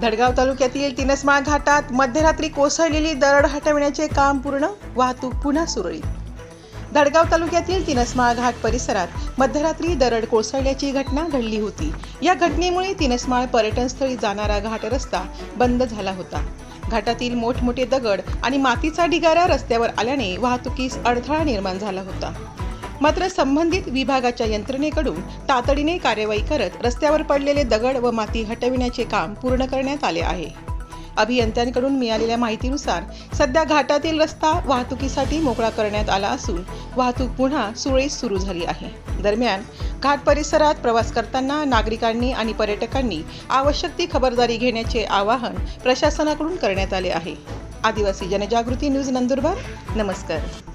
धडगाव तालुक्यातील तिनसमाळ घाटात मध्यरात्री कोसळलेली दरड हटविण्याचे काम पूर्ण, वाहतूक पुन्हा सुरळीत. धडगाव तालुक्यातील तिनसमाळ घाट परिसरात मध्यरात्री दरड कोसळल्याची घटना घडली होती. या घटनेमुळे तिनसमाळ पर्यटनस्थळी जाणारा घाट रस्ता बंद झाला होता. घाटातील मोठमोठे दगड आणि मातीचा ढिगारा रस्त्यावर आल्याने वाहतुकीस अडथळा निर्माण झाला होता. मात्र संबंधित विभागाच्या यंत्रणेकडून तातडीने कार्यवाही करत रस्त्यावर पडलेले दगड व माती हटविण्याचे काम पूर्ण करण्यात आले आहे. अभियंत्यांकडून मिळालेल्या माहितीनुसार सध्या घाटातील रस्ता वाहतुकीसाठी मोकळा करण्यात आला असून वाहतूक पुन्हा सुरळीत सुरू झाली आहे. दरम्यान घाट परिसरात प्रवास करताना नागरिकांनी आणि पर्यटकांनी आवश्यक ती खबरदारी घेण्याचे आवाहन प्रशासनाकडून करण्यात आले आहे. आदिवासी जनजागृती न्यूज नंदुरबार. नमस्कार.